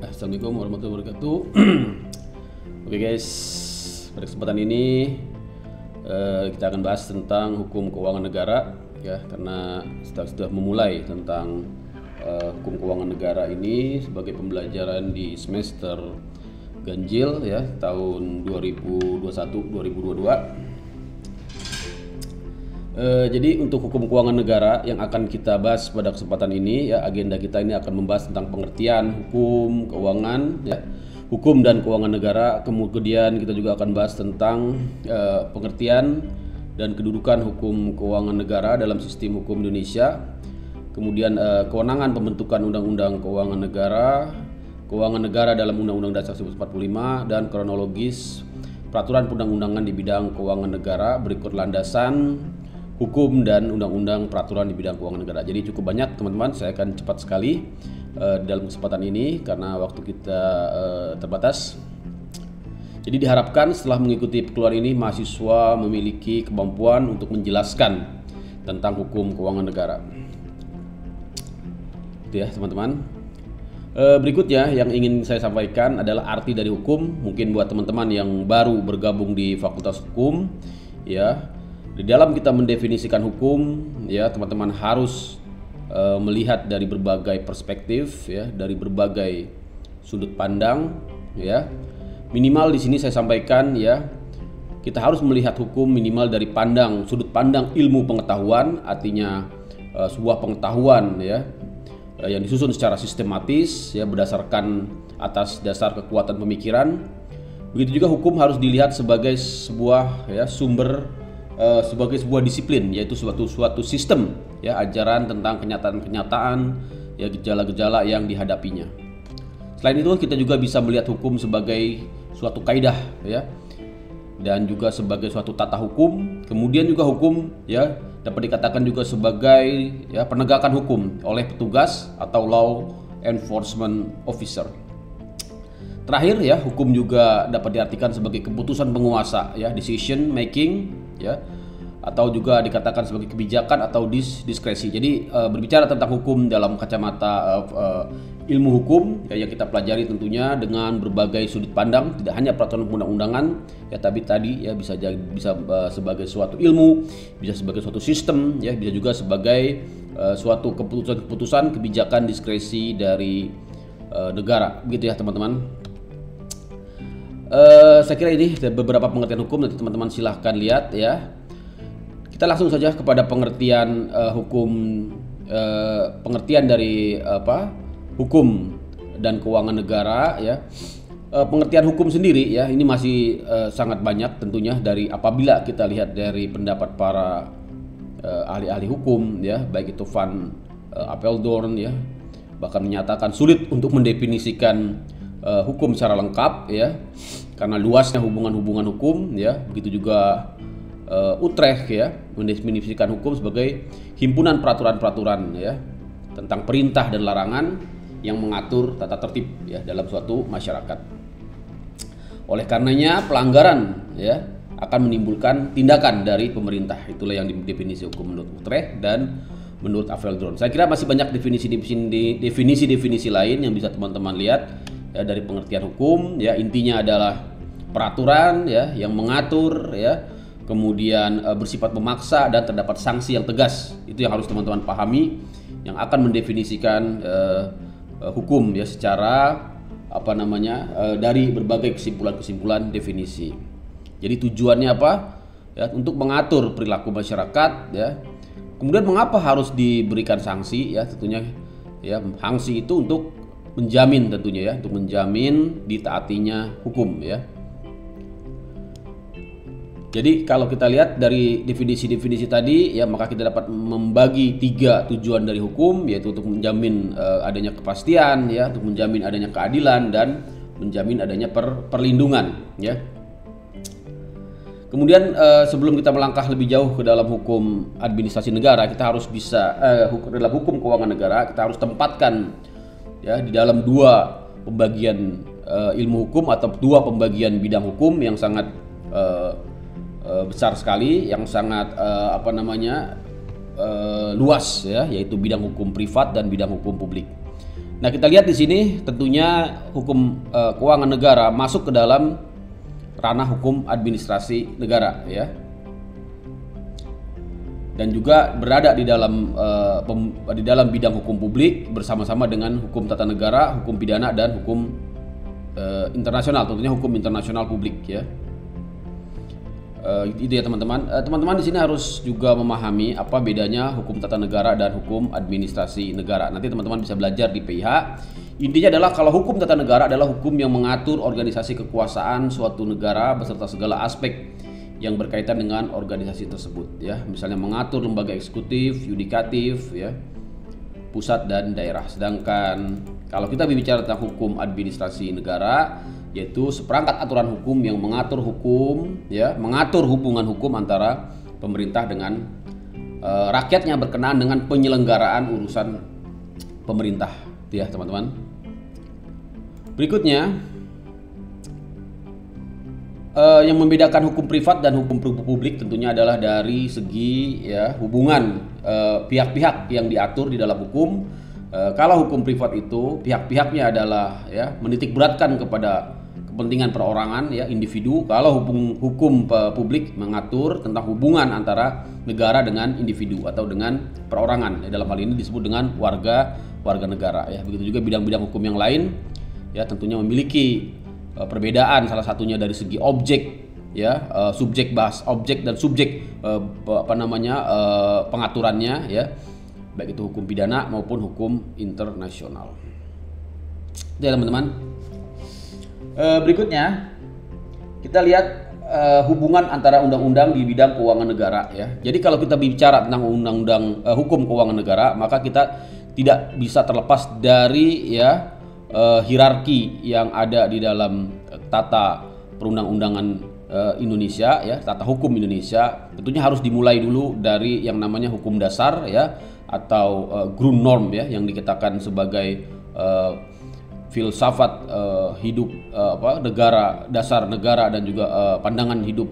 Assalamualaikum warahmatullahi wabarakatuh. Oke guys, pada kesempatan ini kita akan bahas tentang hukum keuangan negara ya, karena sudah memulai tentang hukum keuangan negara ini sebagai pembelajaran di semester ganjil ya tahun 2021-2022. Jadi untuk hukum keuangan negara yang akan kita bahas pada kesempatan ini ya, agenda kita ini akan membahas tentang pengertian hukum keuangan ya, hukum dan keuangan negara. Kemudian kita juga akan bahas tentang pengertian dan kedudukan hukum keuangan negara dalam sistem hukum Indonesia. Kemudian kewenangan pembentukan undang-undang keuangan negara dalam Undang-Undang Dasar 1945 dan kronologis peraturan perundang-undangan di bidang keuangan negara berikut landasan hukum dan undang-undang peraturan di bidang keuangan negara. Jadi cukup banyak teman-teman, saya akan cepat sekali dalam kesempatan ini karena waktu kita terbatas. Jadi diharapkan setelah mengikuti perkuliahan ini mahasiswa memiliki kemampuan untuk menjelaskan tentang hukum keuangan negara. Itu ya teman-teman. Berikutnya yang ingin saya sampaikan adalah arti dari hukum. Mungkin buat teman-teman yang baru bergabung di Fakultas Hukum ya. Di dalam kita mendefinisikan hukum, ya teman-teman harus melihat dari berbagai perspektif, ya, dari berbagai sudut pandang, ya. Minimal di sini saya sampaikan, ya, kita harus melihat hukum minimal dari sudut pandang ilmu pengetahuan, artinya sebuah pengetahuan, ya, yang disusun secara sistematis, ya, berdasarkan atas dasar kekuatan pemikiran. Begitu juga hukum harus dilihat sebagai sebuah, ya, sebagai sebuah disiplin, yaitu suatu sistem ya, ajaran tentang kenyataan-kenyataan ya, gejala-gejala yang dihadapinya. Selain itu kita juga bisa melihat hukum sebagai suatu kaidah ya, dan juga sebagai suatu tata hukum. Kemudian juga hukum ya dapat dikatakan juga sebagai ya penegakan hukum oleh petugas atau law enforcement officer. Terakhir ya, hukum juga dapat diartikan sebagai keputusan penguasa ya, decision making ya, atau juga dikatakan sebagai kebijakan atau diskresi. Jadi berbicara tentang hukum dalam kacamata ilmu hukum ya, yang kita pelajari tentunya dengan berbagai sudut pandang, tidak hanya peraturan undang-undangan ya, tapi tadi ya bisa sebagai suatu ilmu, bisa sebagai suatu sistem ya, bisa juga sebagai suatu keputusan kebijakan diskresi dari negara, begitu ya teman-teman. Saya kira ini beberapa pengertian hukum, nanti teman-teman silahkan lihat ya. Kita langsung saja kepada pengertian hukum, pengertian dari hukum dan keuangan negara ya. Pengertian hukum sendiri ya, ini masih sangat banyak tentunya dari apabila kita lihat dari pendapat para ahli-ahli hukum ya, baik itu Van Apeldoorn ya, bahkan menyatakan sulit untuk mendefinisikan hukum secara lengkap ya, karena luasnya hubungan-hubungan hukum ya. Begitu juga Utrecht ya mendefinisikan hukum sebagai himpunan peraturan-peraturan ya tentang perintah dan larangan yang mengatur tata tertib ya dalam suatu masyarakat. Oleh karenanya pelanggaran ya akan menimbulkan tindakan dari pemerintah. Itulah yang definisi hukum menurut Utrecht dan menurut Apeldoorn. Saya kira masih banyak definisi-definisi lain yang bisa teman-teman lihat ya, dari pengertian hukum ya. Intinya adalah peraturan ya yang mengatur ya, kemudian bersifat memaksa dan terdapat sanksi yang tegas. Itu yang harus teman-teman pahami yang akan mendefinisikan hukum ya secara dari berbagai kesimpulan-kesimpulan definisi. Jadi tujuannya apa ya? Untuk mengatur perilaku masyarakat ya. Kemudian mengapa harus diberikan sanksi ya? Tentunya ya, sanksi itu untuk menjamin tentunya ya, untuk menjamin ditaatinya hukum ya. Jadi kalau kita lihat dari definisi-definisi tadi ya, maka kita dapat membagi 3 tujuan dari hukum, yaitu untuk menjamin adanya kepastian ya, untuk menjamin adanya keadilan dan menjamin adanya perlindungan ya. Kemudian sebelum kita melangkah lebih jauh ke dalam hukum administrasi negara, kita harus bisa dalam hukum keuangan negara kita harus tempatkan ya di dalam 2 pembagian ilmu hukum atau 2 pembagian bidang hukum yang sangat besar sekali, yang sangat luas ya, yaitu bidang hukum privat dan bidang hukum publik. Nah, kita lihat di sini tentunya hukum keuangan negara masuk ke dalam ranah hukum administrasi negara ya. Dan juga berada di dalam bidang hukum publik bersama-sama dengan hukum tata negara, hukum pidana dan hukum internasional, tentunya hukum internasional publik ya. Itu ya teman-teman. Teman-teman di sini harus juga memahami apa bedanya hukum tata negara dan hukum administrasi negara. Nanti teman-teman bisa belajar di PIH. Intinya adalah kalau hukum tata negara adalah hukum yang mengatur organisasi kekuasaan suatu negara beserta segala aspek yang berkaitan dengan organisasi tersebut ya. Misalnya mengatur lembaga eksekutif, yudikatif ya, pusat dan daerah. Sedangkan kalau kita berbicara tentang hukum administrasi negara, yaitu seperangkat aturan hukum yang mengatur hukum ya, mengatur hubungan hukum antara pemerintah dengan rakyatnya berkenaan dengan penyelenggaraan urusan pemerintah itu ya teman-teman. Berikutnya yang membedakan hukum privat dan hukum publik tentunya adalah dari segi ya hubungan pihak-pihak yang diatur di dalam hukum. Kalau hukum privat itu pihak-pihaknya adalah ya menitik beratkan kepada kepentingan perorangan ya individu. Kalau hukum publik mengatur tentang hubungan antara negara dengan individu atau dengan perorangan. Ya, dalam hal ini disebut dengan warga negara ya. Begitu juga bidang-bidang hukum yang lain ya tentunya memiliki perbedaan, salah satunya dari segi objek ya, subjek bahas objek dan subjek pengaturannya ya, baik itu hukum pidana maupun hukum internasional. Ya teman-teman. Berikutnya kita lihat hubungan antara undang-undang di bidang keuangan negara ya. Jadi kalau kita bicara tentang undang-undang hukum keuangan negara, maka kita tidak bisa terlepas dari ya hierarki yang ada di dalam tata perundang-undangan Indonesia ya, tata hukum Indonesia. Tentunya harus dimulai dulu dari yang namanya hukum dasar ya, atau Grundnorm ya, yang dikatakan sebagai filsafat hidup negara, dasar negara dan juga pandangan hidup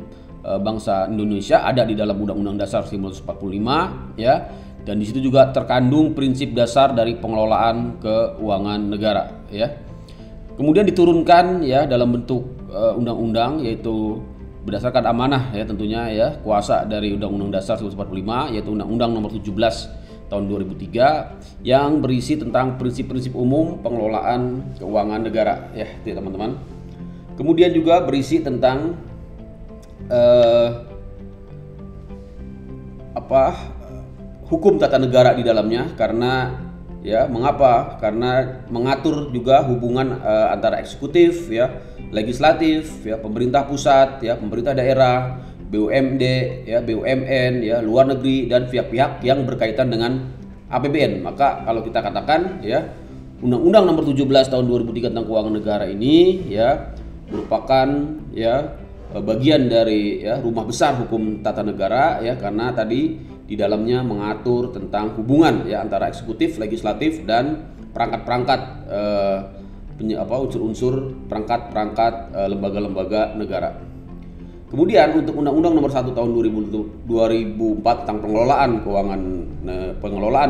bangsa Indonesia ada di dalam Undang-Undang Dasar 1945 ya. Dan di situ juga terkandung prinsip dasar dari pengelolaan keuangan negara ya. Kemudian diturunkan ya dalam bentuk undang-undang, yaitu berdasarkan amanah ya tentunya ya, kuasa dari Undang-Undang Dasar 1945, yaitu Undang-Undang Nomor 17 tahun 2003 yang berisi tentang prinsip-prinsip umum pengelolaan keuangan negara ya, itu ya teman-teman. Kemudian juga berisi tentang hukum tata negara di dalamnya, karena ya mengapa? Karena mengatur juga hubungan antara eksekutif ya, legislatif ya, pemerintah pusat ya, pemerintah daerah, BUMD ya, BUMN ya, luar negeri dan pihak-pihak yang berkaitan dengan APBN. Maka kalau kita katakan ya, Undang-Undang Nomor 17 tahun 2003 tentang keuangan negara ini ya merupakan ya bagian dari ya rumah besar hukum tata negara ya, karena tadi di dalamnya mengatur tentang hubungan ya antara eksekutif, legislatif dan perangkat-perangkat unsur-unsur perangkat-perangkat lembaga-lembaga negara. Kemudian untuk Undang-Undang Nomor 1 tahun 2004 tentang pengelolaan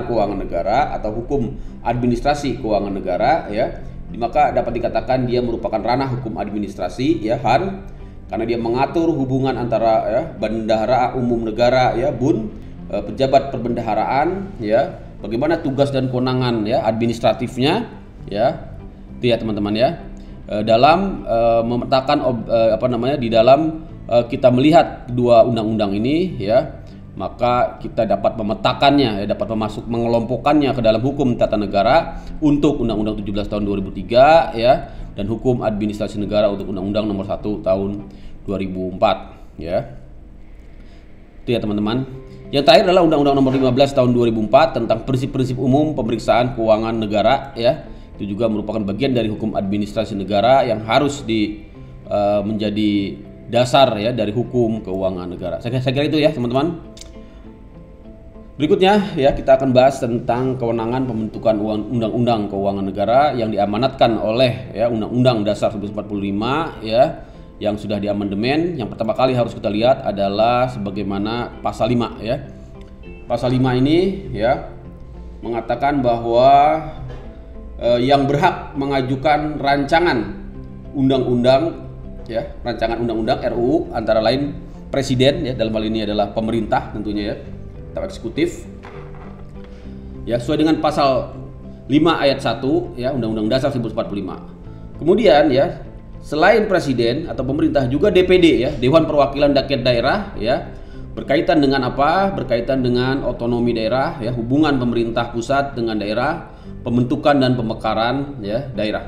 keuangan negara atau hukum administrasi keuangan negara ya, maka dapat dikatakan dia merupakan ranah hukum administrasi ya, HAN, karena dia mengatur hubungan antara ya bendahara umum negara ya, BUN, pejabat perbendaharaan ya, bagaimana tugas dan kewenangan ya administratifnya ya, itu ya teman-teman ya. Dalam memetakan di dalam kita melihat kedua undang-undang ini ya, maka kita dapat memetakannya ya, dapat mengelompokkannya ke dalam hukum tata negara untuk Undang-Undang 17 tahun 2003 ya, dan hukum administrasi negara untuk Undang-Undang Nomor 1 tahun 2004 ya. Itu ya teman-teman. Yang terakhir adalah Undang-Undang Nomor 15 tahun 2004 tentang prinsip-prinsip umum pemeriksaan keuangan negara ya. Itu juga merupakan bagian dari hukum administrasi negara yang harus menjadi dasar ya dari hukum keuangan negara. Saya kira itu ya teman-teman. Berikutnya ya kita akan bahas tentang kewenangan pembentukan undang-undang keuangan negara yang diamanatkan oleh ya Undang-Undang Dasar 1945 ya, yang sudah diamandemen. Yang pertama kali harus kita lihat adalah sebagaimana pasal 5 ya. Pasal 5 ini ya mengatakan bahwa yang berhak mengajukan rancangan undang-undang ya, rancangan undang-undang RUU antara lain presiden ya, dalam hal ini adalah pemerintah tentunya ya, atau eksekutif. Ya, sesuai dengan pasal 5 ayat 1 ya Undang-Undang Dasar 1945. Kemudian ya, selain presiden atau pemerintah juga DPD ya, Dewan Perwakilan Daerah Daerah ya, berkaitan dengan apa? Berkaitan dengan otonomi daerah ya, hubungan pemerintah pusat dengan daerah, pembentukan dan pemekaran ya daerah.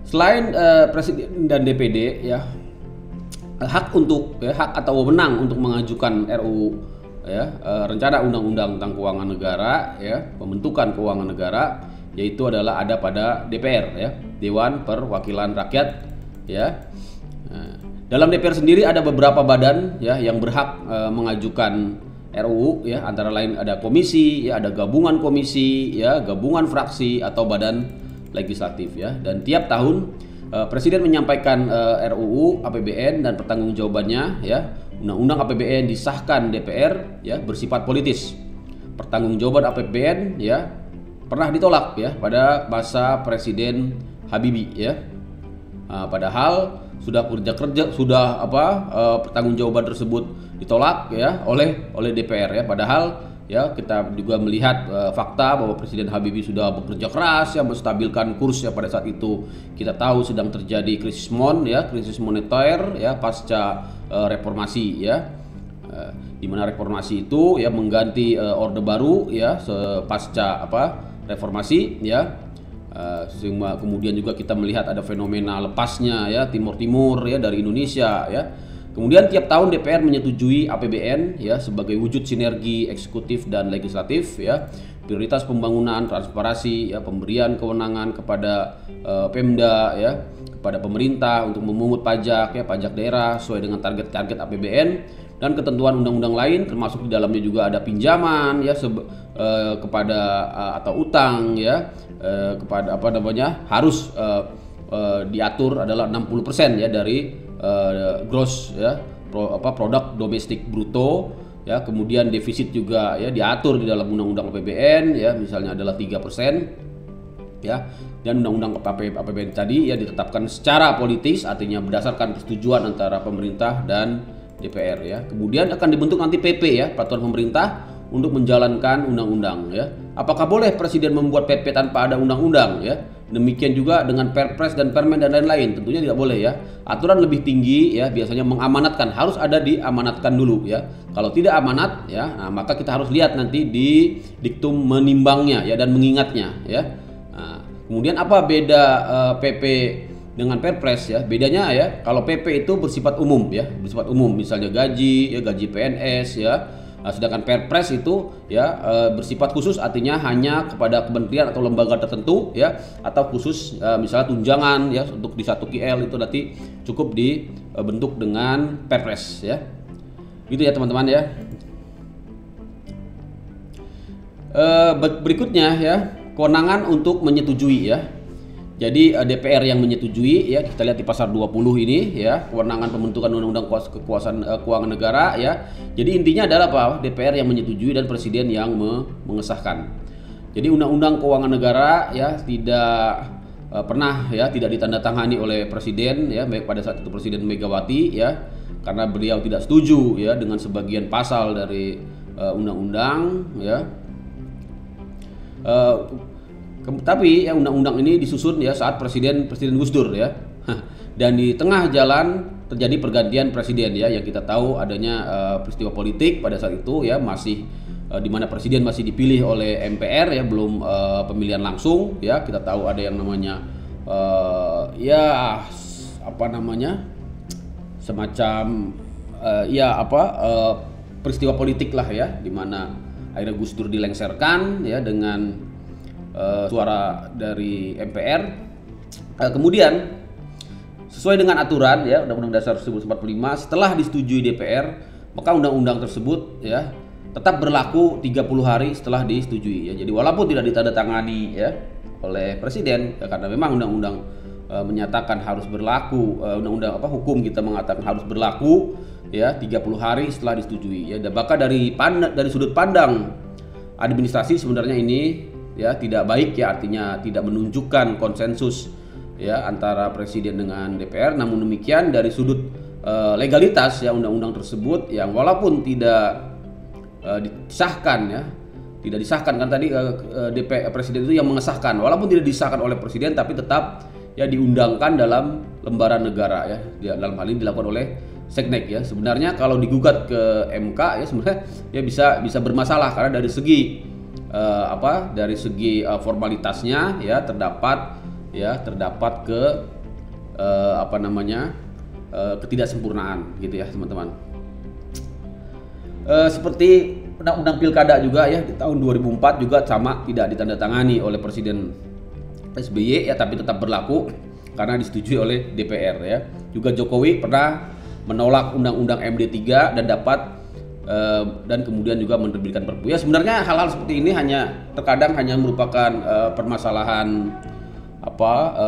Selain presiden dan DPD ya, hak atau wewenang untuk mengajukan RUU ya, rencana undang-undang tentang keuangan negara ya, pembentukan keuangan negara, yaitu adalah ada pada DPR ya, Dewan Perwakilan Rakyat ya. Dalam DPR sendiri ada beberapa badan ya yang berhak mengajukan RUU ya, antara lain ada komisi ya, ada gabungan komisi ya, gabungan fraksi atau badan legislatif ya. Dan tiap tahun Presiden menyampaikan RUU APBN dan pertanggungjawabannya ya. Undang-undang APBN disahkan DPR ya, bersifat politis. Pertanggungjawaban APBN ya pernah ditolak ya pada masa Presiden Habibie ya. Padahal sudah pertanggungjawaban tersebut ditolak ya oleh DPR ya. Padahal ya kita juga melihat fakta bahwa Presiden Habibie sudah bekerja keras ya menstabilkan kurs ya. Pada saat itu kita tahu sedang terjadi krisis moneter ya pasca reformasi ya, di mana reformasi itu ya mengganti orde baru ya pasca reformasi ya. Sehingga kemudian juga kita melihat ada fenomena lepasnya ya Timur ya dari Indonesia ya. Kemudian tiap tahun DPR menyetujui APBN ya sebagai wujud sinergi eksekutif dan legislatif ya. Prioritas pembangunan, transparansi ya, pemberian kewenangan kepada Pemda ya, kepada pemerintah untuk memungut pajak ya, pajak daerah sesuai dengan target-target APBN dan ketentuan undang-undang lain, termasuk di dalamnya juga ada pinjaman ya kepada atau utang ya, kepada harus diatur adalah 60% ya dari gross ya, produk domestik bruto ya. Kemudian defisit juga ya diatur di dalam undang-undang APBN ya, misalnya adalah 3% ya. Dan undang-undang APBN tadi ya ditetapkan secara politis, artinya berdasarkan persetujuan antara pemerintah dan DPR ya. Kemudian akan dibentuk nanti PP ya, peraturan pemerintah untuk menjalankan undang-undang ya. Apakah boleh presiden membuat PP tanpa ada undang-undang ya? Demikian juga dengan Perpres dan Permen dan lain-lain, tentunya tidak boleh ya. Aturan lebih tinggi ya biasanya mengamanatkan, harus ada diamanatkan dulu ya. Kalau tidak amanat ya, maka kita harus lihat nanti di diktum menimbangnya ya dan mengingatnya ya. Kemudian apa beda PP dengan Perpres ya? Bedanya ya, kalau PP itu bersifat umum ya, bersifat umum, misalnya gaji ya, gaji PNS ya. Sedangkan Perpres itu ya bersifat khusus, artinya hanya kepada kementerian atau lembaga tertentu ya, atau khusus misalnya tunjangan ya untuk di 1QL itu nanti cukup dibentuk dengan Perpres ya. Gitu ya teman-teman ya. Berikutnya ya, kewenangan untuk menyetujui ya. Jadi DPR yang menyetujui ya, kita lihat di pasal 20 ini ya, kewenangan pembentukan undang-undang kekuasaan keuangan negara ya. Jadi intinya adalah apa? DPR yang menyetujui dan presiden yang mengesahkan. Jadi undang-undang keuangan negara ya tidak pernah ya tidak ditandatangani oleh presiden ya, baik pada saat itu Presiden Megawati ya, karena beliau tidak setuju ya dengan sebagian pasal dari undang-undang ya. Tapi ya undang-undang ini disusun ya saat Presiden Gus Dur ya. Dan di tengah jalan terjadi pergantian presiden ya, yang kita tahu adanya peristiwa politik pada saat itu ya, masih di mana presiden masih dipilih oleh MPR ya, belum pemilihan langsung ya. Kita tahu ada yang namanya semacam peristiwa politik lah ya, di mana akhirnya Gus Dur dilengsarkan ya dengan suara dari MPR. Kemudian sesuai dengan aturan ya Undang-Undang Dasar 1945, setelah disetujui DPR, maka undang-undang tersebut ya tetap berlaku 30 hari setelah disetujui ya. Jadi walaupun tidak ditandatangani ya oleh presiden ya, karena memang undang-undang menyatakan harus berlaku, hukum kita mengatakan harus berlaku ya 30 hari setelah disetujui ya. Dan bahkan dari sudut pandang administrasi sebenarnya ini ya tidak baik ya, artinya tidak menunjukkan konsensus ya antara presiden dengan DPR. Namun demikian dari sudut legalitas ya undang-undang tersebut yang walaupun tidak disahkan ya, tidak disahkan kan tadi DPR presiden itu yang mengesahkan, walaupun tidak disahkan oleh presiden tapi tetap ya diundangkan dalam lembaran negara ya, dalam hal ini dilakukan oleh Seknek ya. Sebenarnya kalau digugat ke MK ya sebenarnya ya bisa bermasalah karena dari segi dari segi formalitasnya ya terdapat ketidaksempurnaan gitu ya teman-teman. Seperti undang-undang pilkada juga ya di tahun 2004 juga sama, tidak ditandatangani oleh Presiden SBY ya, tapi tetap berlaku karena disetujui oleh DPR ya. Juga Jokowi pernah menolak undang-undang MD3 dan kemudian juga menerbitkan Perpu. Ya sebenarnya hal-hal seperti ini terkadang hanya merupakan permasalahan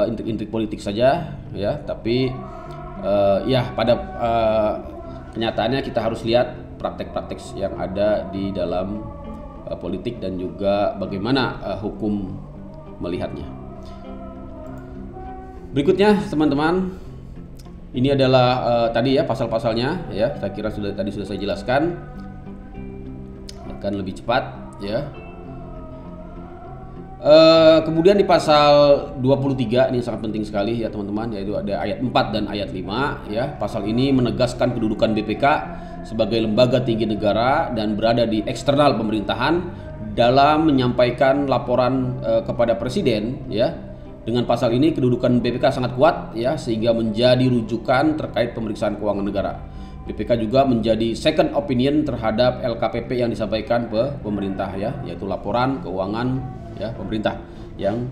intrik-intrik politik saja ya, tapi ya pada kenyataannya kita harus lihat praktek-praktek yang ada di dalam politik dan juga bagaimana hukum melihatnya. Berikutnya teman-teman, ini adalah tadi ya pasal-pasalnya ya, saya kira sudah saya jelaskan, akan lebih cepat ya. Kemudian di pasal 23 ini sangat penting sekali ya teman-teman, yaitu ada ayat 4 dan ayat 5 ya. Pasal ini menegaskan kedudukan BPK sebagai lembaga tinggi negara dan berada di eksternal pemerintahan dalam menyampaikan laporan kepada presiden ya. Dengan pasal ini kedudukan BPK sangat kuat ya, sehingga menjadi rujukan terkait pemeriksaan keuangan negara. BPK juga menjadi second opinion terhadap LKPP yang disampaikan ke pemerintah ya, yaitu laporan keuangan ya pemerintah yang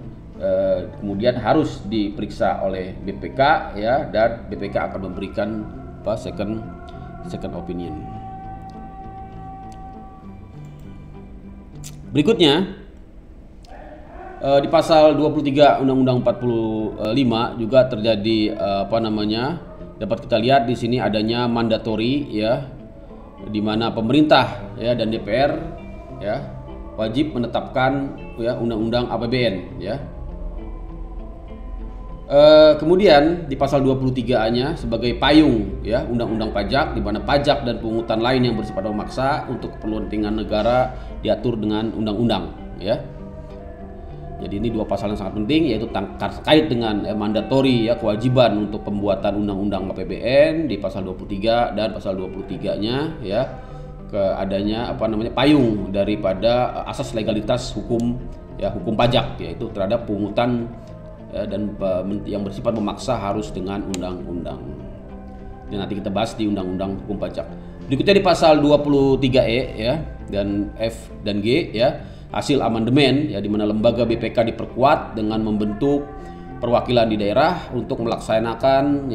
kemudian harus diperiksa oleh BPK ya, dan BPK akan memberikan second opinion. Berikutnya di pasal 23 Undang-Undang 45 juga terjadi dapat kita lihat di sini adanya mandatori ya, di mana pemerintah ya dan DPR ya wajib menetapkan ya undang-undang APBN ya. Kemudian di pasal 23-nya sebagai payung ya undang-undang pajak, di mana pajak dan pungutan lain yang bersifat memaksa untuk kepentingan negara diatur dengan undang-undang ya. Jadi ini dua pasal yang sangat penting, yaitu terkait dengan mandatori ya, kewajiban untuk pembuatan undang-undang APBN di pasal 23 dan pasal 23-nya ya, adanya payung daripada asas legalitas hukum ya, hukum pajak, yaitu terhadap pungutan ya, dan yang bersifat memaksa harus dengan undang-undang. Dan nanti kita bahas di undang-undang hukum pajak. Berikutnya di pasal 23E ya dan F dan G ya, hasil amandemen ya, di mana lembaga BPK diperkuat dengan membentuk perwakilan di daerah untuk melaksanakan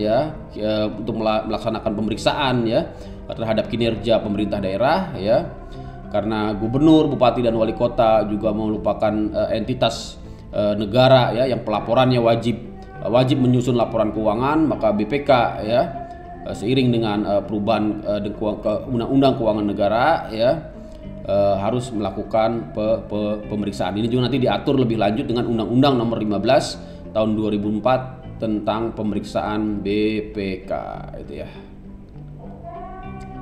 melaksanakan pemeriksaan ya terhadap kinerja pemerintah daerah ya, karena gubernur, bupati dan wali kota juga merupakan entitas negara ya yang pelaporannya wajib menyusun laporan keuangan. Maka BPK ya seiring dengan perubahan undang-undang keuangan negara ya harus melakukan pemeriksaan. Ini juga nanti diatur lebih lanjut dengan Undang-Undang Nomor 15 Tahun 2004 tentang pemeriksaan BPK itu ya.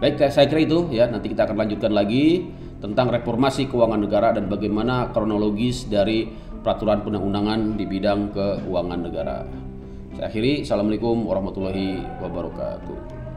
Baik, saya kira itu ya. Nanti kita akan lanjutkan lagi tentang reformasi keuangan negara dan bagaimana kronologis dari peraturan perundang-undangan di bidang keuangan negara. Saya akhiri. Assalamualaikum warahmatullahi wabarakatuh.